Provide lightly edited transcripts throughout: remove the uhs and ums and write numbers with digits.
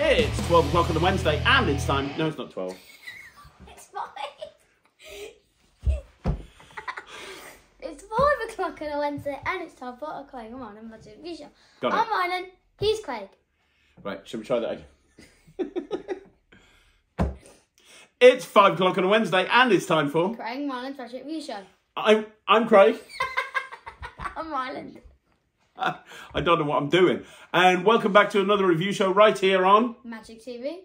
It's 12 o'clock on a Wednesday and it's time... No, it's not 12. It's 5. It's 5 o'clock on a Wednesday and it's time for a Craig and Ryland Magic Vision. Got it. I'm Ryland, he's Craig. Right, shall we try that again? It's 5 o'clock on a Wednesday and it's time for... Craig and Ryland's Magic Vision. I'm Craig. I'm Ryland. I don't know what I'm doing. And welcome back to another review show right here on... Magic TV.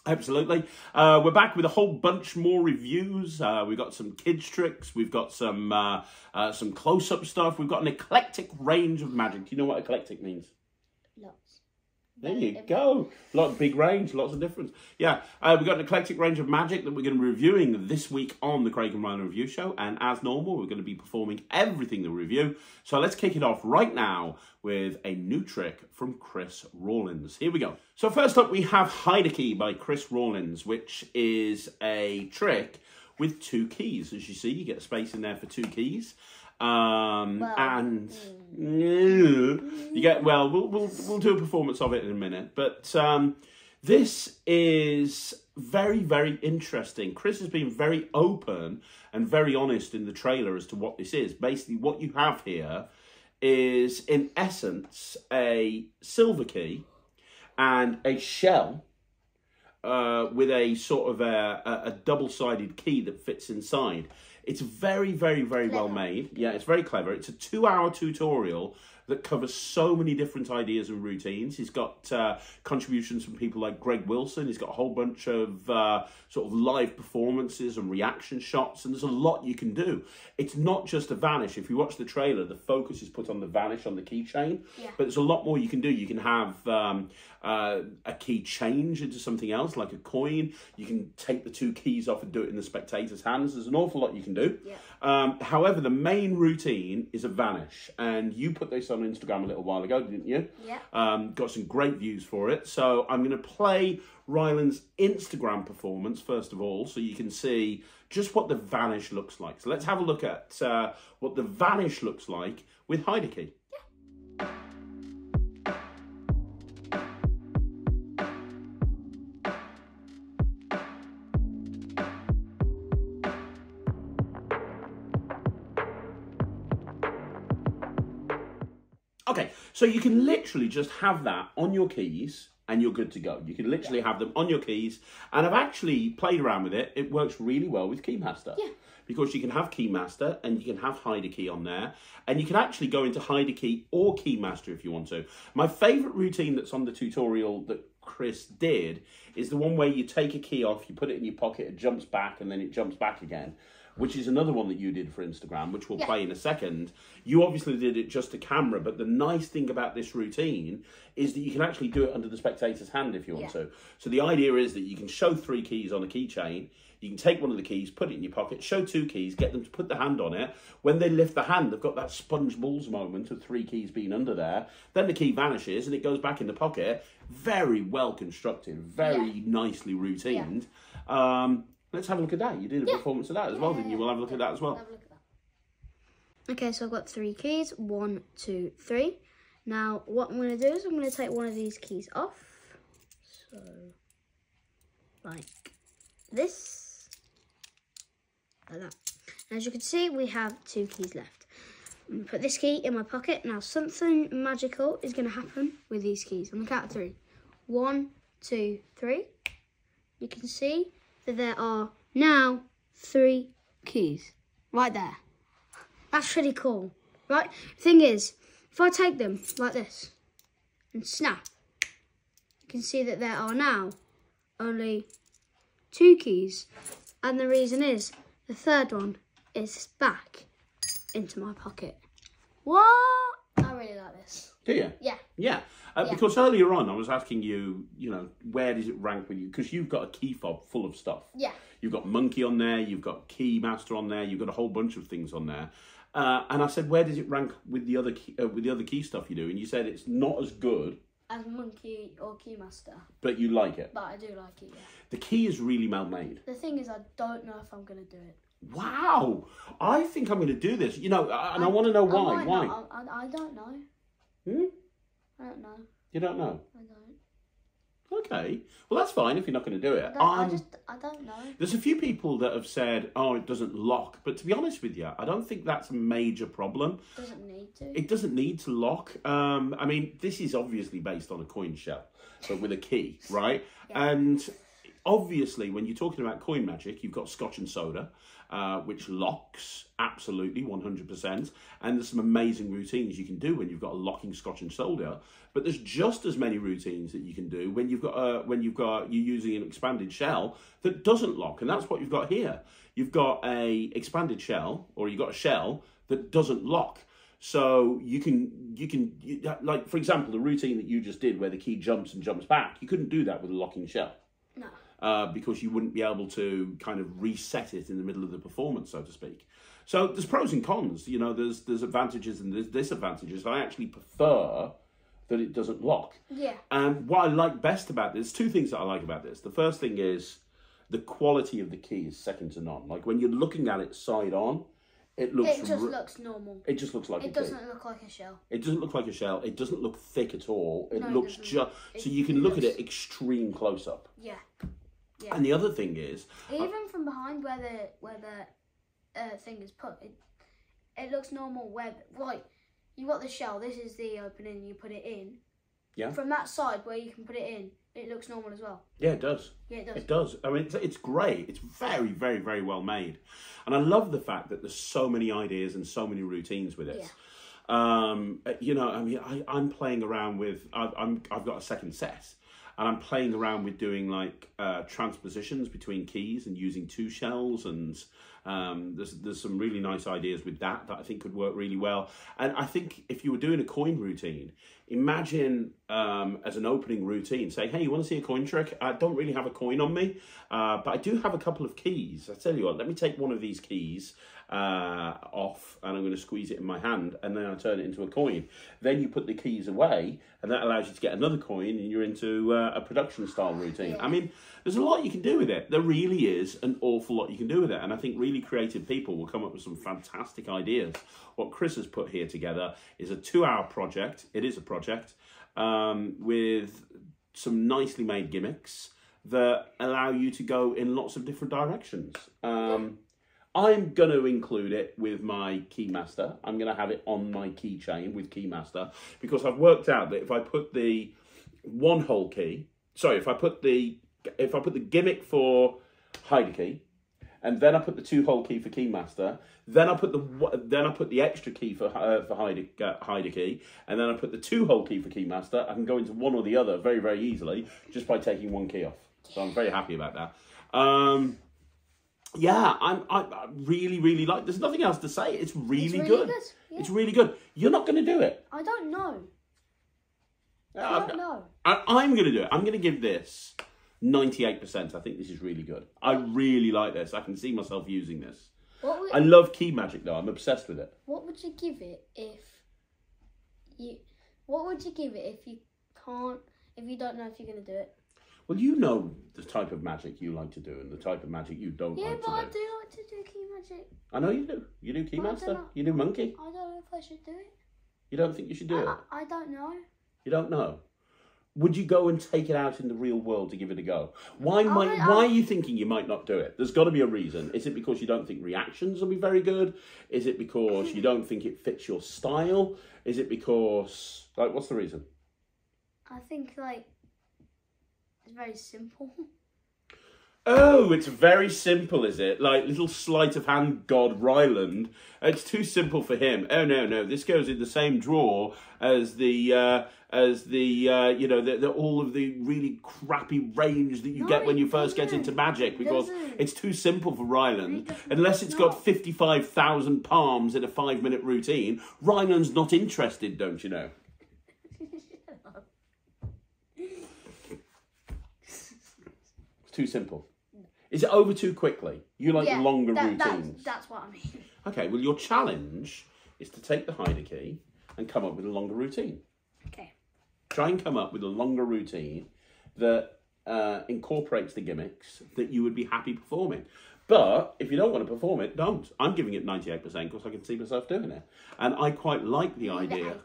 Absolutely. We're back with a whole bunch more reviews. We've got some kids tricks. We've got some close-up stuff. We've got an eclectic range of magic. Do you know what eclectic means? Lots. There you go. Big range, lots of difference. Yeah, we've got an eclectic range of magic that we're going to be reviewing this week on the Craig and Ryland Review Show. And as normal, we're going to be performing everything that we review. So let's kick it off right now with a new trick from Chris Rawlins. Here we go. So first up, we have Hide a Key by Chris Rawlins, which is a trick with 2 keys. As you see, you get a space in there for 2 keys. And you get, well, we'll do a performance of it in a minute, but this is very, very interesting. Chris has been very open and very honest in the trailer as to what this is. Basically, what you have here is, in essence, a silver key and a shell with a sort of a double-sided key that fits inside. It's very, very, very well made. Yeah, it's very clever. It's a 2-hour tutorial that covers so many different ideas and routines. He's got contributions from people like Greg Wilson. He's got a whole bunch of sort of live performances and reaction shots, and there's a lot you can do. It's not just a vanish. If you watch the trailer, the focus is put on the vanish on the keychain, but there's a lot more you can do. You can have a key change into something else, like a coin. You can take the 2 keys off and do it in the spectator's hands. There's an awful lot you can do. However, the main routine is a vanish, and you put this on Instagram a little while ago, didn't you? Yeah. Got some great views for it. So I'm going to play Ryland's Instagram performance first of all, so you can see just what the vanish looks like. So let's have a look at what the vanish looks like with Hide a Key. Okay, so you can literally just have that on your keys and you're good to go. You can literally have them on your keys, and I've actually played around with it. It works really well with Keymaster. Yeah. Because you can have Keymaster and you can have Hide a Key on there, and you can actually go into Hide a Key or Keymaster if you want to. My favourite routine that's on the tutorial that Chris did is the one where you take a key off, you put it in your pocket, it jumps back, and then it jumps back again, which is another one that you did for Instagram, which we'll play in a second. You obviously did it just to camera, but the nice thing about this routine is that you can actually do it under the spectator's hand if you want to. So the idea is that you can show 3 keys on a keychain, you can take one of the keys, put it in your pocket, show 2 keys, get them to put the hand on it. When they lift the hand, they've got that sponge balls moment of 3 keys being under there. Then the key vanishes and it goes back in the pocket. Very well constructed, very nicely routined. Let's have a look at that. You did a performance of that as well, didn't you? We'll have a look at that as well. Have a look at that. Okay, so I've got 3 keys. 1, 2, 3. Now, what I'm going to do is I'm going to take one of these keys off. So, like this. Like that. And as you can see, we have 2 keys left. I'm going to put this key in my pocket. Now, something magical is going to happen with these keys. On the count of 3. 1, 2, 3. You can see that there are now 3 keys right there. That's pretty cool, right? Thing is, if I take them like this and snap, you can see that there are now only 2 keys, and the reason is the 3rd one is back into my pocket. What? I really like this. Do you? Yeah. Yeah. Because earlier on I was asking you, you know, where does it rank with you? Because you've got a key fob full of stuff. Yeah. You've got Monkey on there, you've got Keymaster on there, you've got a whole bunch of things on there. And I said, where does it rank with the other key stuff you do? And you said it's not as good as Monkey or Keymaster. But you like it? But I do like it, yeah. The key is really well made. The thing is, I don't know if I'm going to do it. Wow! I think I'm going to do this. You know, and I want to know why. Why? I don't know. Hmm? I don't know. You don't know? I don't. Okay. Well, that's fine if you're not going to do it. I don't know. There's a few people that have said, oh, it doesn't lock. But to be honest with you, I don't think that's a major problem. Doesn't need to. It doesn't need to lock. I mean, this is obviously based on a coin shell, but with a key, right? Yeah. And obviously, when you're talking about coin magic, you've got Scotch and soda, which locks absolutely 100%. And there's some amazing routines you can do when you've got a locking Scotch and soda. But there's just as many routines that you can do when you're using an expanded shell that doesn't lock, and that's what you've got here. You've got a expanded shell, or you've got a shell that doesn't lock. So you can like, for example, the routine that you just did where the key jumps and jumps back, you couldn't do that with a locking shell. No. Because you wouldn't be able to kind of reset it in the middle of the performance, so to speak. So there's pros and cons. You know, there's advantages and there's disadvantages. I actually prefer that it doesn't lock. Yeah. And what I like best about this, two things that I like about this. The first thing is the quality of the key is second to none. Like when you're looking at it side on, it looks... It just looks normal. It just looks like a key. It doesn't look like a shell. It doesn't look like a shell. It doesn't look thick at all. It No, looks it just... So you can look at it extreme close up. Yeah. Yeah. And the other thing is... Even from behind where the thing is put, it looks normal where... Right, you got the shell, this is the opening, you put it in. Yeah. From that side where you can put it in, it looks normal as well. Yeah, it does. Yeah, it does. It does. I mean, it's great. It's very, very, very well made. And I love the fact that there's so many ideas and so many routines with it. Yeah. You know, I mean, I'm playing around with... I've got a second set. And I'm playing around with doing like transpositions between keys and using two shells, and there's some really nice ideas with that I think could work really well. And I think if you were doing a coin routine, imagine as an opening routine, say, hey, you want to see a coin trick? I don't really have a coin on me, but I do have a couple of keys. I tell you what, let me take one of these keys off, and I'm going to squeeze it in my hand, and then I turn it into a coin. Then you put the keys away, and that allows you to get another coin, and you're into a production style routine. Yeah. I mean, there's a lot you can do with it. There really is an awful lot you can do with it, and I think really creative people will come up with some fantastic ideas. What Chris has put here together is a 2-hour project. It is a project with some nicely made gimmicks that allow you to go in lots of different directions. I'm going to include it with my Keymaster. I'm going to have it on my keychain with Keymaster, because I've worked out that if I put the one-hole key, sorry, if I put the gimmick for hide key, and then I put the 2-hole key for Keymaster, then I put the extra key for hide key, and then I put the 2-hole key for Keymaster. I can go into one or the other very, very easily just by taking one key off. So I'm very happy about that. Yeah, I really, really like. There's nothing else to say. It's really good. Yeah. It's really good. You're not going to do it. I don't know. I don't know. I'm going to do it. I'm going to give this 98%. I think this is really good. I really like this. I can see myself using this. I love key magic though. I'm obsessed with it. What would you give it if you? What would you give it if you can't? If you don't know if you're going to do it? Well, you know the type of magic you like to do and the type of magic you don't like to do. Yeah, but I do like to do key magic. I know you do. You do Keymaster. You do Monkey. I don't know if I should do it. You don't think you should do it? I don't know. You don't know? Would you go and take it out in the real world to give it a go? Why are you thinking you might not do it? There's got to be a reason. Is it because you don't think reactions will be very good? Is it because you don't think it fits your style? Is it because... Like, what's the reason? I think, like... It's very simple. Oh, it's very simple, is it? Like little sleight of hand god Ryland. It's too simple for him. Oh no, this goes in the same drawer as the you know, the all of the really crappy range that you get when you first get into magic, because it's too simple for Ryland. Unless it's got 55,000 palms in a 5-minute routine, Ryland's not interested, don't you know? Too simple. Is it over too quickly? You like longer routines? That's what I mean. Okay, well your challenge is to take the hider key and come up with a longer routine. Okay. Try and come up with a longer routine that incorporates the gimmicks that you would be happy performing. But if you don't want to perform it, don't. I'm giving it 98% because I can see myself doing it. And I quite like the idea.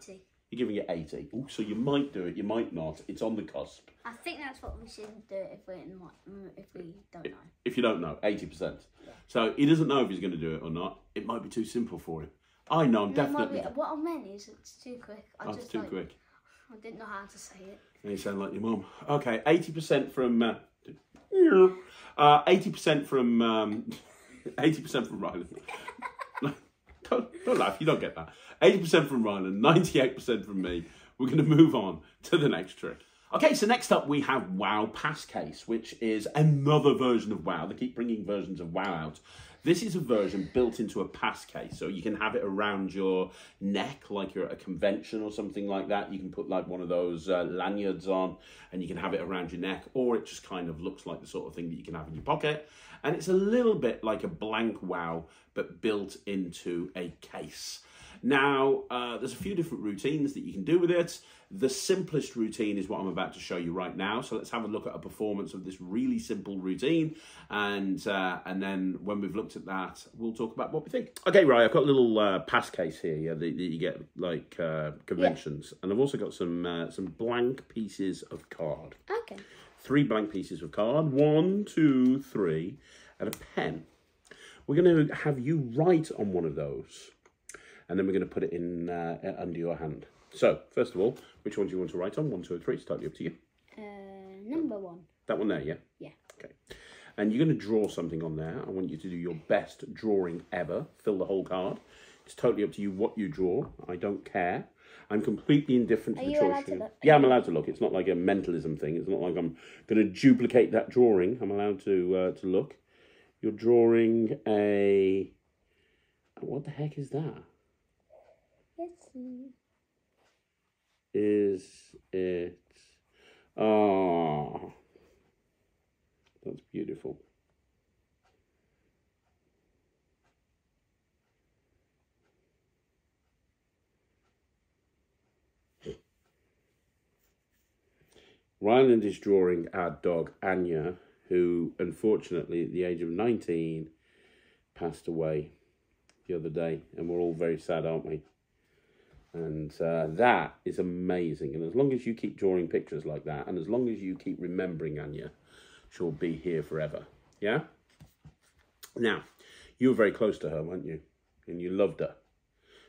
You're giving it 80. Oh, so you might do it, you might not. It's on the cusp. I think that's what we should do if we don't know. If you don't know, 80%. Yeah. So he doesn't know if he's going to do it or not. It might be too simple for him. I know, definitely. What I meant is it's too quick. It's too quick. I didn't know how to say it. You sound like your mum. Okay, 80% from 80% from 80% from Ryland. don't laugh, you don't get that. 80% from Ryland, 98% from me. We're going to move on to the next trick. Okay, so next up we have WoW Passcase, which is another version of WoW. They keep bringing versions of WoW out. This is a version built into a pass case, so you can have it around your neck like you're at a convention or something like that. You can put like one of those lanyards on and you can have it around your neck, or it just kind of looks like the sort of thing that you can have in your pocket. And it's a little bit like a blank WoW, but built into a case. Now, there's a few different routines that you can do with it. The simplest routine is what I'm about to show you right now. So let's have a look at a performance of this really simple routine. And then when we've looked at that, we'll talk about what we think. Okay, right, I've got a little pass case here that you get like conventions. Yeah. And I've also got some blank pieces of card. Okay. 3 blank pieces of card. 1, 2, 3, and a pen. We're going to have you write on one of those. And then we're going to put it in under your hand. So, first of all, which one do you want to write on? 1, 2, or 3? It's totally up to you. Number 1. That one there, yeah? Yeah. Okay. And you're going to draw something on there. I want you to do your best drawing ever. Fill the whole card. It's totally up to you what you draw. I don't care. I'm completely indifferent to the choice. Yeah, I'm allowed to look. It's not like a mentalism thing. It's not like I'm going to duplicate that drawing. I'm allowed to look. You're drawing a... What the heck is that? Let's see. Is it... Oh, that's beautiful. Ryland is drawing our dog, Anya, who, unfortunately, at the age of 19, passed away the other day. And we're all very sad, aren't we? And that is amazing. And as long as you keep drawing pictures like that, and as long as you keep remembering Anya, she'll be here forever. Yeah? Now, you were very close to her, weren't you? And you loved her.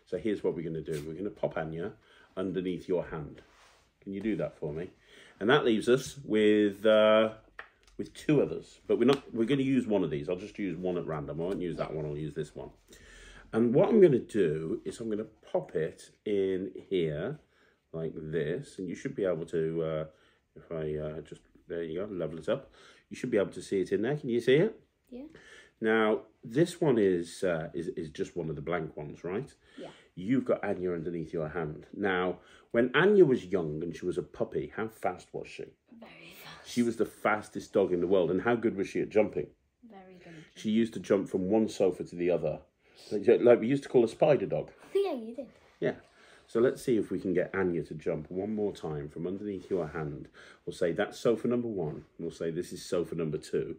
So here's what we're going to do. We're going to pop Anya underneath your hand. Can you do that for me? And that leaves us with 2 others. But we're going to use one of these. I'll just use one at random. I won't use that one. I'll use this one. And what I'm going to do is I'm going to pop it in here like this. And you should be able to, if I just, there you go, level it up. You should be able to see it in there. Can you see it? Yeah. Now, this one is just one of the blank ones, right? Yeah. You've got Anya underneath your hand. Now, when Anya was young and she was a puppy, how fast was she? Very fast. She was the fastest dog in the world. And how good was she at jumping? Very good. She used to jump from one sofa to the other. Like we used to call a spider dog. Yeah, you did. Yeah. So let's see if we can get Anya to jump one more time from underneath your hand. We'll say that's sofa number 1. We'll say this is sofa number 2.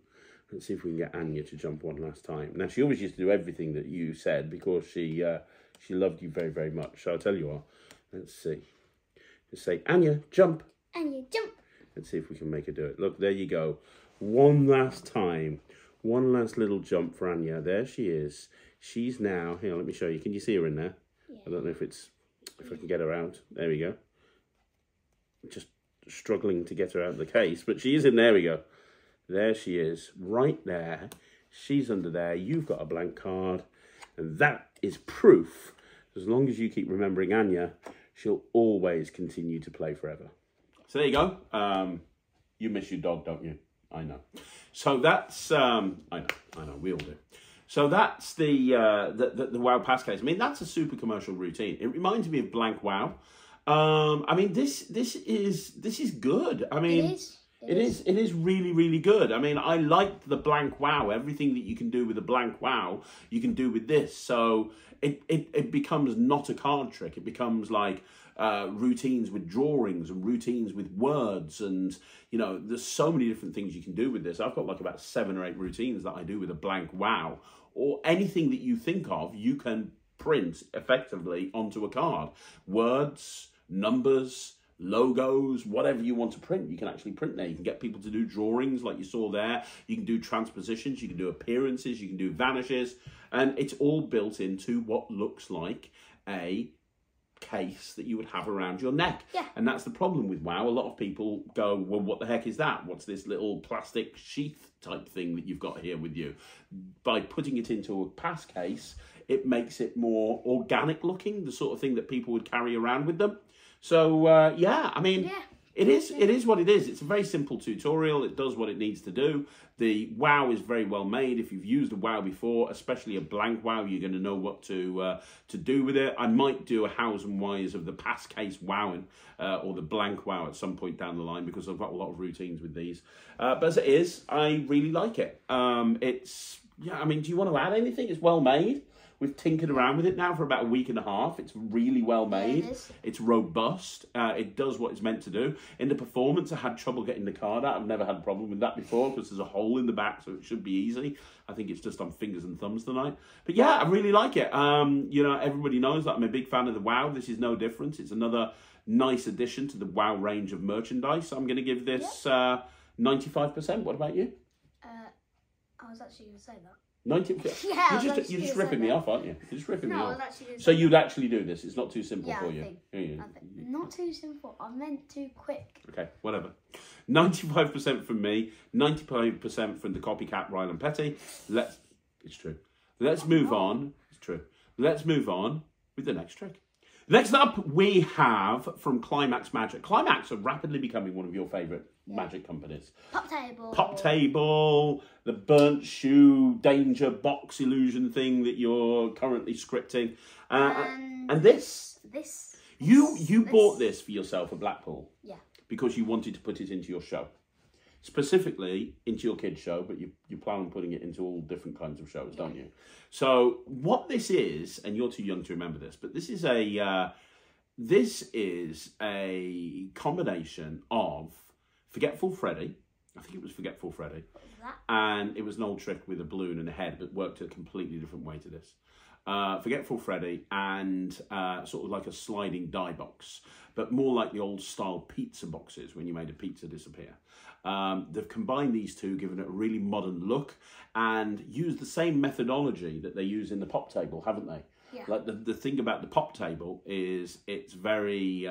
Let's see if we can get Anya to jump one last time. Now, she always used to do everything that you said because she loved you very, very much. So I'll tell you what. Let's see. Just say, Anya, jump. Anya, jump. Let's see if we can make her do it. Look, there you go. One last time. One last little jump for Anya. There she is. She's now... Here, let me show you. Can you see her in there? Yeah. I don't know if I can get her out. There we go. Just struggling to get her out of the case. But she is in. There we go. There she is. Right there. She's under there. You've got a blank card. And that is proof. As long as you keep remembering Anya, she'll always continue to play forever. So there you go. You miss your dog, don't you? I know. So that's... I know. We all do. So that's the WoW pass case. I mean, that's a super commercial routine. It reminds me of blank WoW. I mean, this is good. I mean, it is really, really good. I mean, I like the blank WoW. Everything that you can do with a blank WoW, you can do with this. So it becomes not a card trick. It becomes like routines with drawings and routines with words, and you know, there's so many different things you can do with this. I've got like about 7 or 8 routines that I do with a blank WoW, or anything that you think of, you can print effectively onto a card. Words, numbers, logos, whatever you want to print, you can actually print there. You can get people to do drawings like you saw there. You can do transpositions, you can do appearances, you can do vanishes, and it's all built into what looks like a case that you would have around your neck. Yeah. And that's the problem with WoW. A lot of people go, well, what the heck is that? What's this little plastic sheath type thing that you've got here with you? By putting it into a pass case, it makes it more organic looking, the sort of thing that people would carry around with them. So, yeah, I mean, it is what it is. It's a very simple tutorial. It does what it needs to do. The WoW is very well made. If you've used a WoW before, especially a blank WoW, you're going to know what to do with it. I might do a hows and whys of the pass case wowing or the blank WoW at some point down the line, because I've got a lot of routines with these. But as it is, I really like it. Yeah, I mean, do you want to add anything? It's well made. We've tinkered around with it now for about a week and a half. It's really well made. Yeah, it is. It's robust. It does what it's meant to do. In the performance, I had trouble getting the card out. I've never had a problem with that before because there's a hole in the back, so it should be easy. I think it's just on fingers and thumbs tonight. But yeah, I really like it. You know, everybody knows that I'm a big fan of the WoW. This is no different. It's another nice addition to the WoW range of merchandise. I'm going to give this 95%. What about you? I was actually going to say that. 90%? Yeah, you're just ripping me off, aren't you? You're just ripping me off. So you'd actually do this. It's not too simple for you. I think. Not too simple. I meant too quick. Okay, whatever. 95% from me, 95% from the copycat Ryland Petty. It's true. Let's move on. It's true. Let's move on with the next trick. Next up, we have from Climax Magic. Climax are rapidly becoming one of your favourite magic companies. Pop Table. Pop Table, the burnt shoe, danger box illusion thing that you're currently scripting. And this. You bought this for yourself at Blackpool. Yeah. Because you wanted to put it into your show. Specifically into your kids' show, but you plan on putting it into all different kinds of shows, don't you? So what this is, and you're too young to remember this, but this is a combination of Forgetful Freddy. I think it was Forgetful Freddy. What was that? And it was an old trick with a balloon and a head, but worked a completely different way to this. Forgetful Freddy and sort of like a sliding die box, but more like the old style pizza boxes when you made a pizza disappear. They've combined these two, given it a really modern look, and used the same methodology that they use in the Pop Table, haven't they? Yeah. Like the thing about the Pop Table is it's very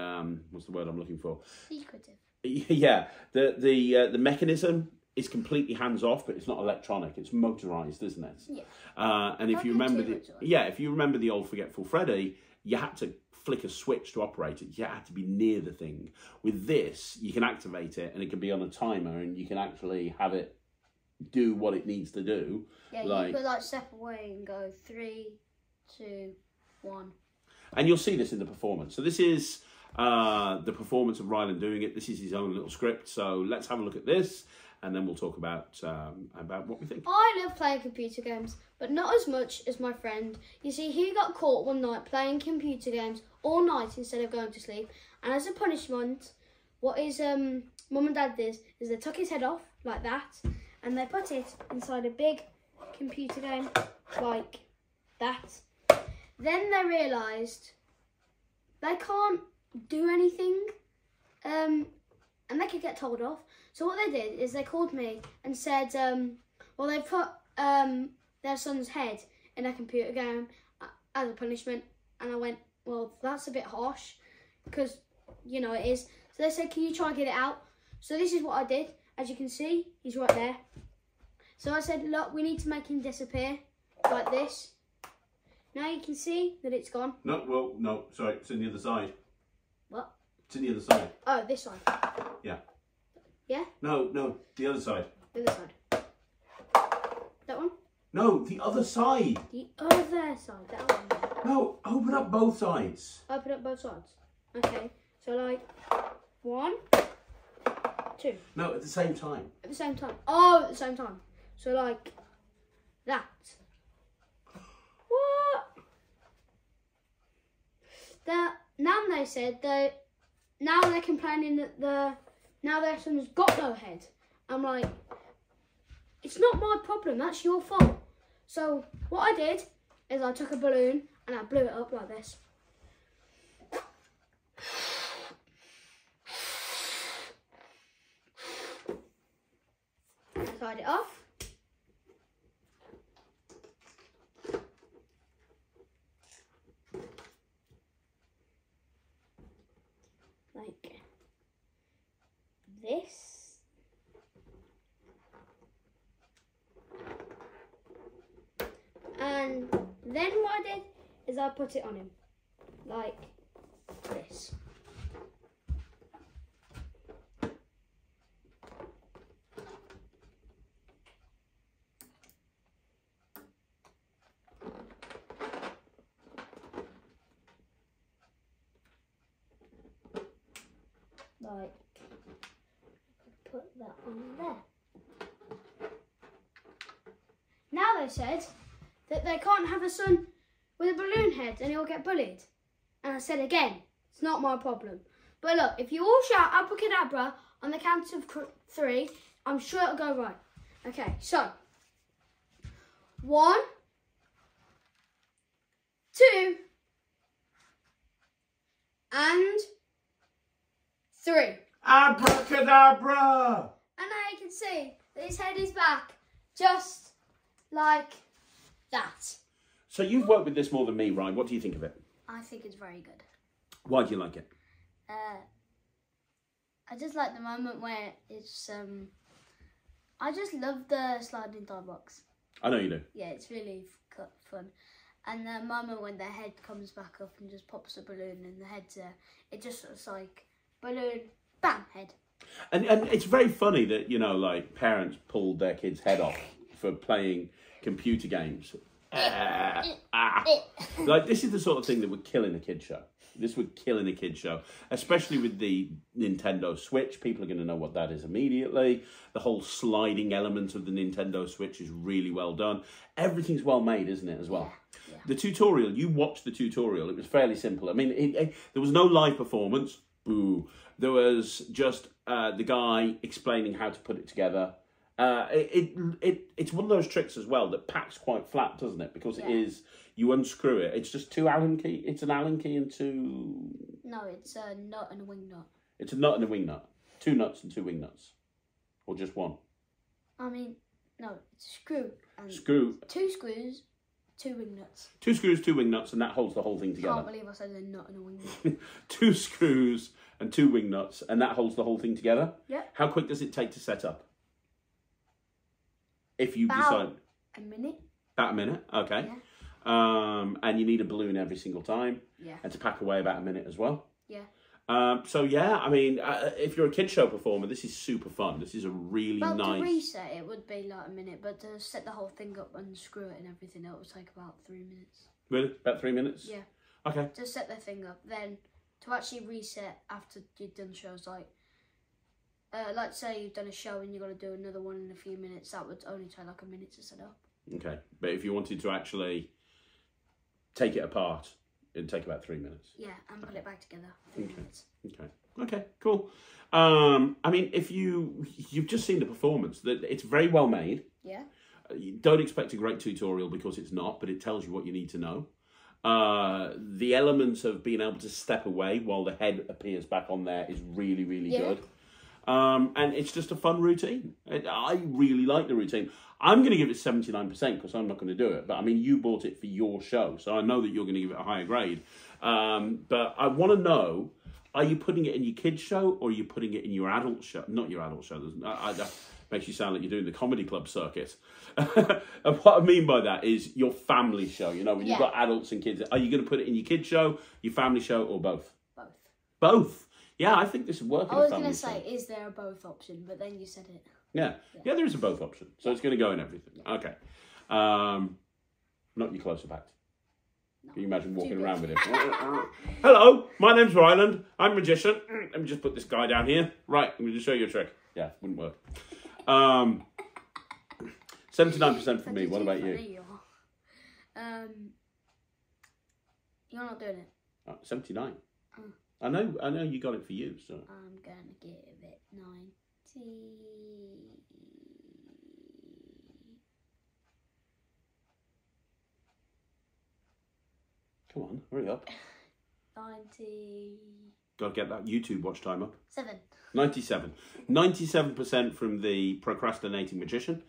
what's the word I'm looking for? Secretive. Yeah, the mechanism is completely hands off, but it's not electronic. It's motorized, isn't it? Yeah. And if you remember if you remember the old Forgetful Freddy, you had to flick a switch to operate it. You had to be near the thing. With this, you can activate it, and it can be on a timer, and you can actually have it do what it needs to do. Yeah, you could like step away and go 3, 2, 1. And you'll see this in the performance. So this is the performance of Ryland doing it. This is his own little script. So let's have a look at this, and then we'll talk about what we think. I love playing computer games, but not as much as my friend. You see, he got caught one night playing computer games all night instead of going to sleep. And as a punishment, what his mum and dad did is they took his head off like that, and they put it inside a big computer game like that. Then they realised they can't do anything, and they could get told off. So what they did is they called me and said, well, they put their son's head in a computer game as a punishment. And I went, well, that's a bit harsh, because, you know, it is. So they said, can you try and get it out? So this is what I did. As you can see, he's right there. So I said, look, we need to make him disappear like this. Now you can see that it's gone. No, sorry, it's on the other side. What? It's on the other side. Oh, this side. Yeah. Yeah? No, the other side. The other side. That one? No, the other side. The other side. That one. No, open up both sides. Open up both sides. Okay. So like 1, 2. No, at the same time. At the same time. Oh, at the same time. So like that. What? Now they said now they're complaining that now their son's got no head. I'm like, it's not my problem, that's your fault. So what I did is I took a balloon and I blew it up like this. tied it off. Like this. And then what I did is I put it on him. Like this. Like, put that on there. Now they said that they can't have a son with a balloon head and he'll get bullied. And I said again, it's not my problem. But look, if you all shout abracadabra on the count of 3, I'm sure it'll go right. Okay, so 1, 2, and 3. Abracadabra! And now you can see that his head is back, just like that. So you've worked with this more than me, Ryan. What do you think of it? I think it's very good. Why do you like it? I just like the moment where it's, I just love the sliding toy box. I know you do. Yeah, it's really fun. And the moment when their head comes back up and just pops a balloon and the head's there, it just looks like balloon, bam, head. And it's very funny that, you know, like parents pulled their kids' head off for playing computer games. Like, this is the sort of thing that would kill in a kid show. This would kill in a kid show, especially with the Nintendo Switch. People are going to know what that is immediately. The whole sliding element of the Nintendo Switch is really well done. Everything's well made, isn't it, as well? Yeah. The tutorial, you watched the tutorial. It was fairly simple. I mean, there was no live performance. Boo. There was just the guy explaining how to put it together. It's one of those tricks as well that packs quite flat, doesn't it? Because it is, you unscrew it. It's just 2 Allen key. It's an Allen key and 2. No, it's a nut and a wing nut. It's a nut and a wing nut. 2 nuts and 2 wing nuts, or just 1. I mean, no, it's a screw. And Screw. 2 screws, 2 wing nuts. 2 screws, 2 wing nuts, and that holds the whole thing together. Can't believe I said a nut and a wing nut. 2 screws and 2 wing nuts, and that holds the whole thing together. Yeah. How quick does it take to set up? If you About decide. a minute. About a minute, okay. Yeah. And you need a balloon every single time. Yeah. And to pack away about a minute as well. Yeah. So yeah, I mean, if you're a kid show performer, this is super fun. This is a really Well, nice. to reset it would be like a minute, but to set the whole thing up and screw it and everything, it would take about 3 minutes. Really? About 3 minutes? Yeah. Okay. To set the thing up, then to actually reset after you've done shows, like say you've done a show and you've got to do another one in a few minutes, that would only take like a minute to set up. Okay, but if you wanted to actually take it apart, it'd take about 3 minutes. Yeah, and put it back together. 3 minutes. Okay, cool. I mean, if you've just seen the performance, that it's very well made. Yeah. You don't expect a great tutorial because it's not, but it tells you what you need to know. The elements of being able to step away while the head appears back on there is really, really good. And it's just a fun routine. I really like the routine. I'm going to give it 79% because I'm not going to do it. But I mean, you bought it for your show, so I know that you're going to give it a higher grade. But I want to know, are you putting it in your kids' show or are you putting it in your adult show? Not your adult show. That makes you sound like you're doing the comedy club circuit. And what I mean by that is your family show. You know, when you've got adults and kids, are you going to put it in your kids' show, your family show, or both? Both. Both. Yeah, I think this would work. I was going to say, is there a both option? But then you said it. Yeah, there is a both option. So it's going to go in everything. Okay. Not your closer back. No. Can you imagine walking around with it? Hello, my name's Ryland. I'm a magician. Let me just put this guy down here. Right, I'm going to show you a trick. Yeah, wouldn't work. 79% for me. What about you? You're not doing it. 79. I know you got it for you, so. I'm going to give it 90. Come on, hurry up. 90. Got to get that YouTube watch time up. 7. 97. 97% from the procrastinating magician.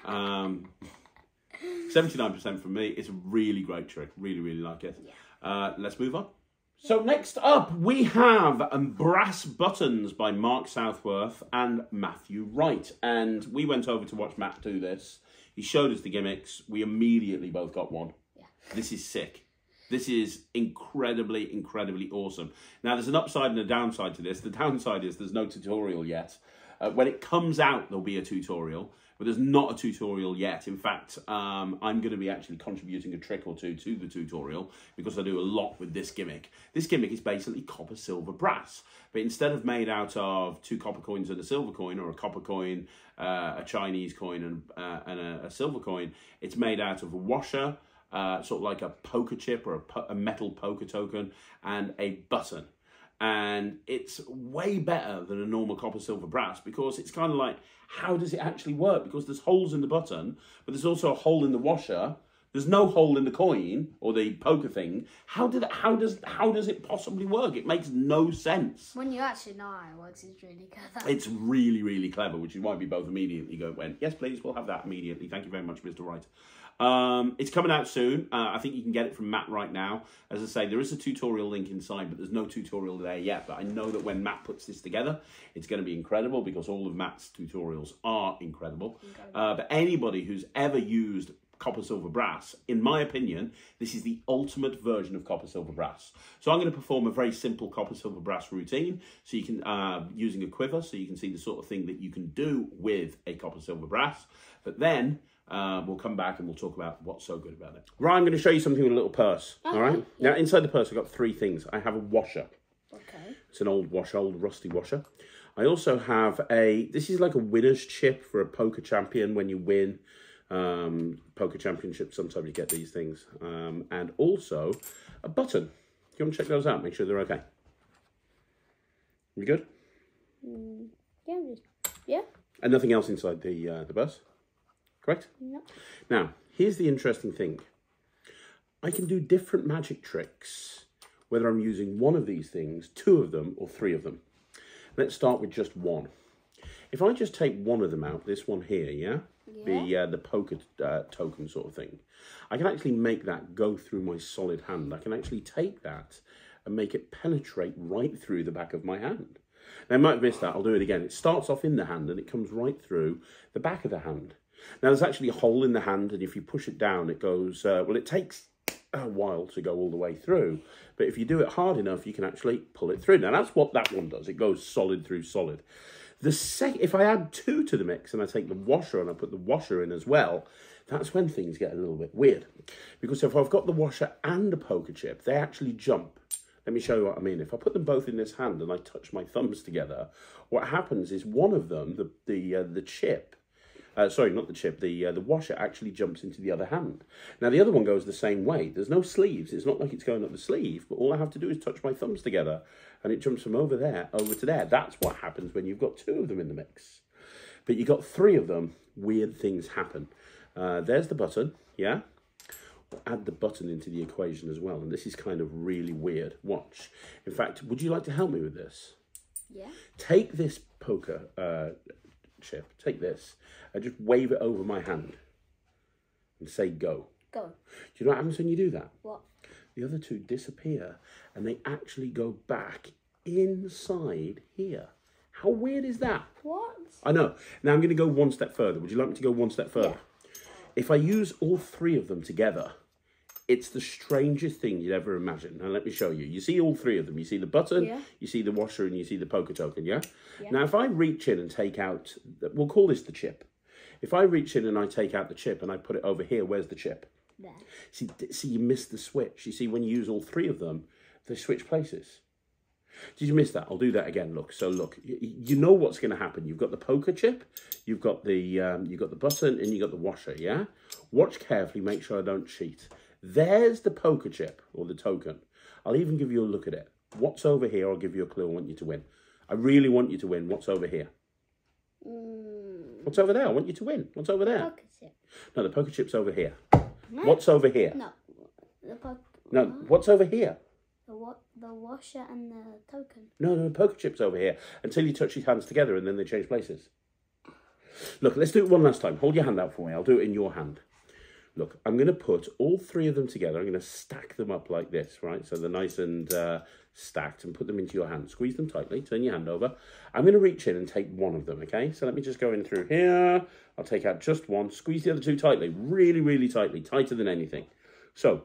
79% from me. It's a really great trick. Really, really like it. Yeah. Let's move on. So next up, we have Brass Buttons by Mark Southworth and Matthew Wright. And we went over to watch Matt do this. He showed us the gimmicks. We immediately both got one. Yeah. This is sick. This is incredibly, incredibly awesome. Now, there's an upside and a downside to this. The downside is there's no tutorial yet. When it comes out, there'll be a tutorial, but there's not a tutorial yet. In fact, I'm going to be actually contributing a trick or two to the tutorial because I do a lot with this gimmick. This gimmick is basically copper, silver, brass. But instead of made out of 2 copper coins and a silver coin, or a copper coin, a Chinese coin and a silver coin, it's made out of a washer, sort of like a poker chip or a metal poker token, and a button. And it's way better than a normal copper, silver, brass because it's kind of like, how does it actually work? Because there's holes in the button, but there's also a hole in the washer. There's no hole in the coin or the poker thing. How does it possibly work? It makes no sense. When you actually know how it works, it's really clever. It's really, really clever, which is why we both immediately went, yes, please, we'll have that immediately. Thank you very much, Mr. Wright. It's coming out soon. I think you can get it from Matt right now. As I say, there is a tutorial link inside, but there's no tutorial there yet. But I know that when Matt puts this together, it's going to be incredible because all of Matt's tutorials are incredible. But anybody who's ever used copper, silver, brass, in my opinion, this is the ultimate version of copper, silver, brass. So I'm going to perform a very simple copper, silver, brass routine. So you can, using a quiver, so you can see the sort of thing that you can do with a copper, silver, brass. But then we'll come back and we'll talk about what's so good about it. Right, I'm going to show you something with a little purse. All right. Now, inside the purse, I've got 3 things. I have a washer. Okay. It's an old washer, old rusty washer. I also have this is like a winner's chip for a poker champion when you win poker championship. Sometimes you get these things. And also a button. Do you want to check those out? Make sure they're okay. You good? Yeah. And nothing else inside the purse? Correct? No. Now, here's the interesting thing. I can do different magic tricks, whether I'm using one of these things, 2 of them, or 3 of them. Let's start with just one. If I just take one of them out, this one here, yeah? The poker token sort of thing, I can actually make that go through my solid hand. I can actually take that and make it penetrate right through the back of my hand. Now, I might have missed that. I'll do it again. It starts off in the hand and it comes right through the back of the hand. Now, there's actually a hole in the hand, and if you push it down, it goes, well, it takes a while to go all the way through. But if you do it hard enough, you can actually pull it through. Now, that's what that one does. It goes solid through solid. If I add 2 to the mix, and I take the washer and I put the washer in as well, that's when things get a little bit weird. Because if I've got the washer and a poker chip, they actually jump. Let me show you what I mean. If I put them both in this hand and I touch my thumbs together, what happens is one of them, the chip, sorry, not the chip, the washer actually jumps into the other hand. Now, the other one goes the same way. There's no sleeves. It's not like it's going up the sleeve, but all I have to do is touch my thumbs together, and it jumps from over there over to there. That's what happens when you've got 2 of them in the mix. But you've got 3 of them, weird things happen. There's the button, yeah? Add the button into the equation as well, and this is kind of really weird. Watch. In fact, would you like to help me with this? Yeah. Take this poker chip, take this, and just wave it over my hand and say go. Go. Do you know what happens when you do that? What? The other 2 disappear and they actually go back inside here. How weird is that? What? I know. Now I'm going to go one step further. Would you like me to go one step further? Yeah. If I use all 3 of them together, it's the strangest thing you'd ever imagine. Now, let me show you. You see all 3 of them. You see the button, you see the washer, and you see the poker token, yeah? Now, if I reach in and take out, we'll call this the chip. If I reach in and I take out the chip and I put it over here, where's the chip? There. See, you missed the switch. You see, when you use all 3 of them, they switch places. Did you miss that? I'll do that again. Look. So look, you know what's going to happen. You've got the poker chip, you've got the button, and you've got the washer, yeah? Watch carefully. Make sure I don't cheat. There's the poker chip, or the token. I'll even give you a look at it. What's over here? I'll give you a clue. I want you to win. I really want you to win. What's over here? What's over there? I want you to win. What's over there? Poker chip. No, the poker chip's over here. No. What's over here? No. No, what's over here? The washer and the token. No, the poker chip's over here. Until you touch your hands together and then they change places. Look, let's do it one last time. Hold your hand out for me. I'll do it in your hand. Look, I'm going to put all three of them together. I'm going to stack them up like this, right? So they're nice and stacked, and put them into your hand. Squeeze them tightly. Turn your hand over. I'm going to reach in and take one of them, okay? So let me just go in through here. I'll take out just one. Squeeze the other two tightly. Really, really tightly. Tighter than anything. So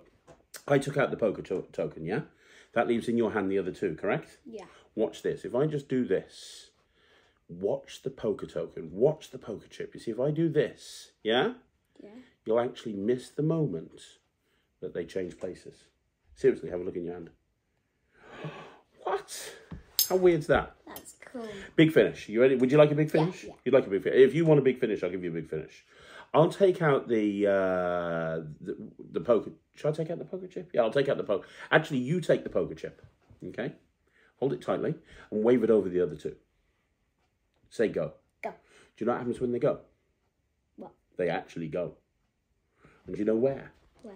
I took out the poker token, yeah? That leaves in your hand the other two, correct? Yeah. Watch this. If I just do this, watch the poker token. Watch the poker chip. You see, if I do this, yeah? Yeah. You'll actually miss the moment that they change places. Seriously, have a look in your hand. What? How weird's that? That's cool. Big finish. You ready? Would you like a big finish? Yeah. You'd like a big finish. If you want a big finish, I'll give you a big finish. I'll take out the poker. Should I take out the poker chip? Yeah, I'll take out the poker. Actually, you take the poker chip. Okay? Hold it tightly and wave it over the other two. Say go. Go. Do you know what happens when they go? What? They actually go. And do you know where? Where?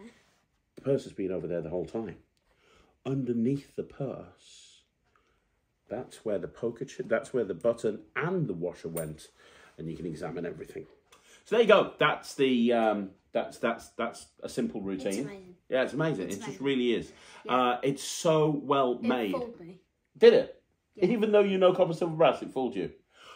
The purse has been over there the whole time. Underneath the purse, that's where the poker chip, that's where the button and the washer went, and you can examine everything. So there you go. That's the that's a simple routine. It's amazing. Yeah, it's amazing. It just really is. Yeah. It's so well made. It fooled me. Did it? Yeah. Even though you know copper, silver, brass, it fooled you.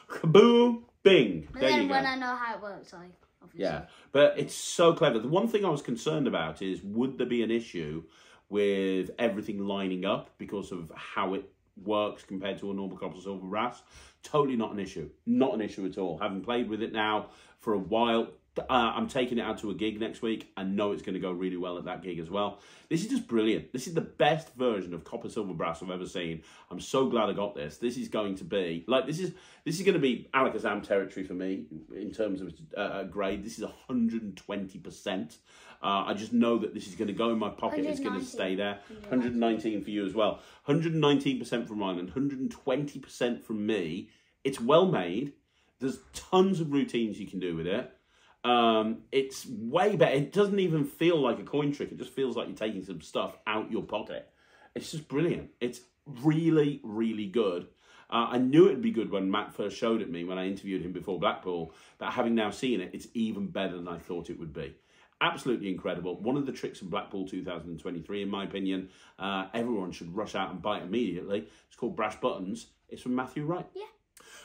Kaboom, bing. But there then you go. when I know how it works, I obviously. Yeah, but it's so clever. The one thing I was concerned about is, would there be an issue with everything lining up because of how it works compared to a normal copper, silver, brass? Totally not an issue. Not an issue at all. Having played with it now for a while, I'm taking it out to a gig next week. I know it's going to go really well at that gig as well. This is just brilliant. This is the best version of copper, silver, brass I've ever seen. I'm so glad I got this. This is going to be like this is going to be Alakazam territory for me in terms of grade. This is 120%. I just know that this is going to go in my pocket. It's going to stay there. 119 for you as well. 119% from Ryland. 120% from me. It's well made. There's tons of routines you can do with it. It's way better. It doesn't even feel like a coin trick. It just feels like you're taking some stuff out your pocket. It's just brilliant. It's really, really good. I knew it'd be good when Matt first showed it me when I interviewed him before Blackpool, but having now seen it, it's even better than I thought it would be. Absolutely incredible. One of the tricks in Blackpool 2023, in my opinion, everyone should rush out and buy it immediately. It's called Brash Buttons. It's from Matthew Wright. Yeah.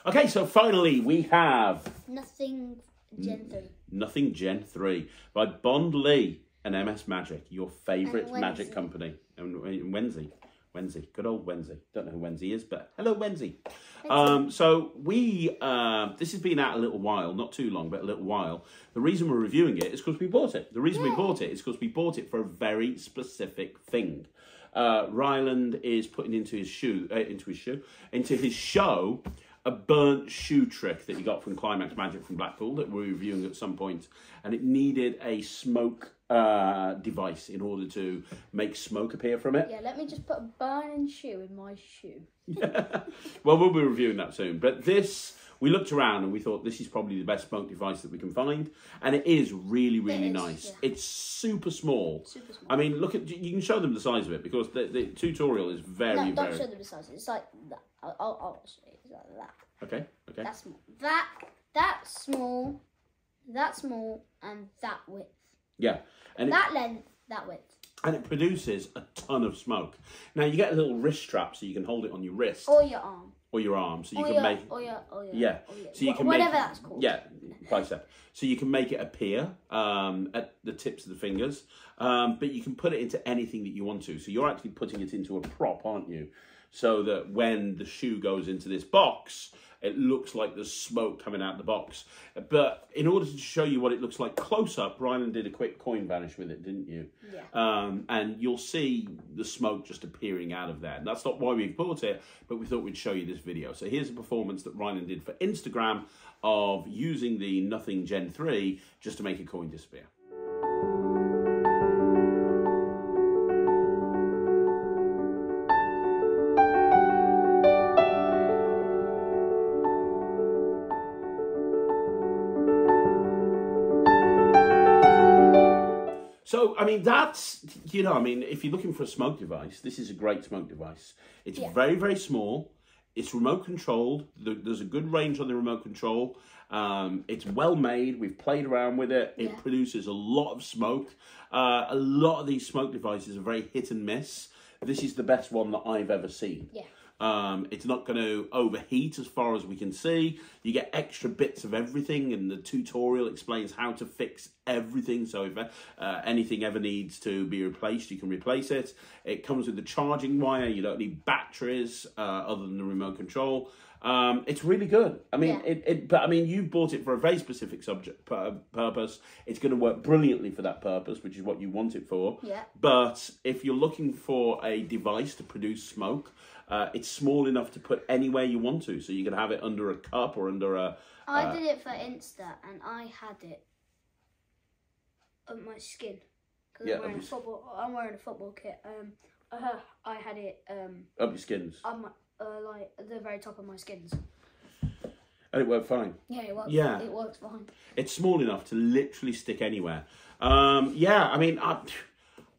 Okay, so finally we have Nothing Gen 3. Nothing Gen 3 by Bond Lee and MS Magic, your favourite magic company. And Wenzy, good old Wenzy. Don't know who Wenzy is, but hello Wenzy. So we, this has been out a little while, not too long, but a little while. The reason we're reviewing it is because we bought it. The reason we bought it is because we bought it for a very specific thing. Ryland is putting into his show, a burnt shoe trick that he got from Climax Magic from Blackpool that we're reviewing at some point, and it needed a smoke device in order to make smoke appear from it. Yeah, let me just put a burning shoe in my shoe. Well, we'll be reviewing that soon. But this, we looked around and we thought this is probably the best smoke device that we can find, and it is really, really nice. Yeah. It's super small. Super small. I mean, look at, you can show them the size of it because the tutorial is very, no, don't show them the size. It's like that. I'll show you. It's like that. Okay. That's small. That small, and that width. Yeah. And that length, that width. And it produces a ton of smoke. Now, you get a little wrist strap so you can hold it on your wrist. Or your arm. Or your arm. So you can make... Yeah. So you can whatever that's called. Yeah, bicep. So you can make it appear at the tips of the fingers. But you can put it into anything that you want to. So you're actually putting it into a prop, aren't you? So that when the shoe goes into this box, it looks like there's smoke coming out the box. But in order to show you what it looks like close up, Ryland did a quick coin vanish with it, didn't you? Yeah. And you'll see the smoke just appearing out of there. And that's not why we bought it, but we thought we'd show you this video. So here's a performance that Ryland did for Instagram of using the Nothing Gen 3 just to make a coin disappear. So, I mean, that's, you know, I mean, if you're looking for a smoke device, this is a great smoke device. It's very, very small. It's remote controlled. There's a good range on the remote control. It's well made. We've played around with it. It produces a lot of smoke. A lot of these smoke devices are very hit and miss. This is the best one that I've ever seen. Yeah. It's not going to overheat as far as we can see. You get extra bits of everything, and the tutorial explains how to fix everything. So if anything ever needs to be replaced, you can replace it. It comes with the charging wire. You don't need batteries other than the remote control. It's really good. I mean, but I mean, you've bought it for a very specific purpose. It's going to work brilliantly for that purpose, which is what you want it for. Yeah. But if you're looking for a device to produce smoke, it's small enough to put anywhere you want to. So you can have it under a cup or under a... I did it for Insta, and I had it on my skin. Because I'm wearing a football kit. I had it... up your skins? On my, like, at the very top of my skins. And it worked fine? Yeah, it worked. Yeah. It works fine. It's small enough to literally stick anywhere. Yeah, I mean,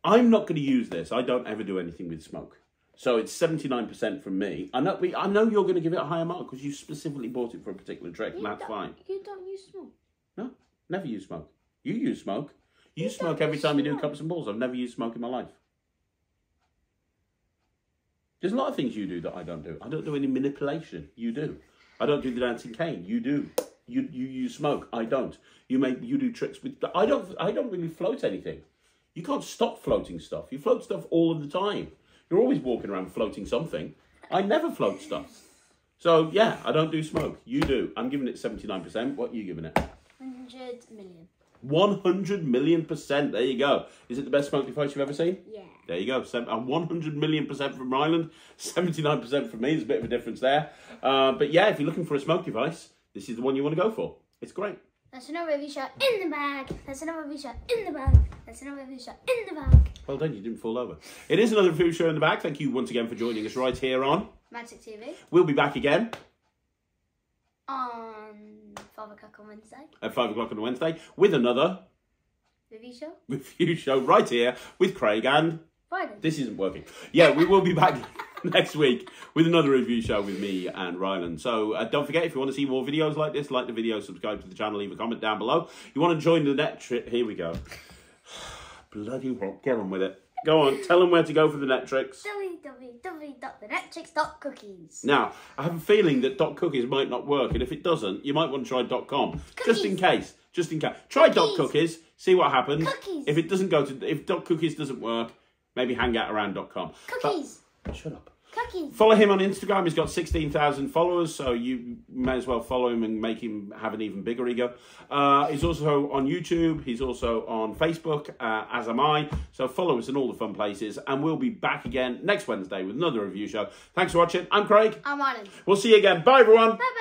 I'm not going to use this. I don't ever do anything with smoke. So it's 79% from me. I know you're going to give it a higher mark because you specifically bought it for a particular trick, and that's fine. You don't use smoke? No, never use smoke. You use smoke. You smoke every time you do cups and balls. I've never used smoke in my life. There's a lot of things you do that I don't do. I don't do any manipulation. You do. I don't do the dancing cane. You do. You use smoke. I don't. You do tricks with... I don't really float anything. You can't stop floating stuff. You float stuff all of the time. You're always walking around floating something. I never float stuff. So, yeah, I don't do smoke. You do. I'm giving it 79%. What are you giving it? 100 million. 100 million%. There you go. Is it the best smoke device you've ever seen? Yeah. There you go. 100 million% from Ryland. 79% from me. There's a bit of a difference there. But, yeah, if you're looking for a smoke device, this is the one you want to go for. It's great. That's another review shot in the bag. That's another review shot in the bag. That's another review shot in the bag. Well done, you didn't fall over. It is another review show in the bag. Thank you once again for joining us right here on Magic TV. We'll be back again on 5 o'clock on Wednesday. At 5 o'clock on Wednesday with another review show right here with Craig and Ryland. This isn't working. Yeah, we will be back next week with another review show with me and Ryland. So don't forget, if you want to see more videos like this, like the video, subscribe to the channel, leave a comment down below. You want to join the net trick? Here we go. Bloody hell, get on with it. Go on, tell them where to go for the net tricks. www.thenettricks.cookies. Now, I have a feeling that .cookies might not work, and if it doesn't, you might want to try .com. Cookies. Just in case. Try .cookies, see what happens. Cookies. If it doesn't go to, if .cookies doesn't work, maybe hang out around .com. Cookies. But, shut up. Cookies. Follow him on Instagram. He's got 16,000 followers, so you may as well follow him and make him have an even bigger ego. He's also on YouTube. He's also on Facebook, as am I. So follow us in all the fun places, and we'll be back again next Wednesday with another review show. Thanks for watching. I'm Craig. I'm Ryland. We'll see you again. Bye, everyone. Bye.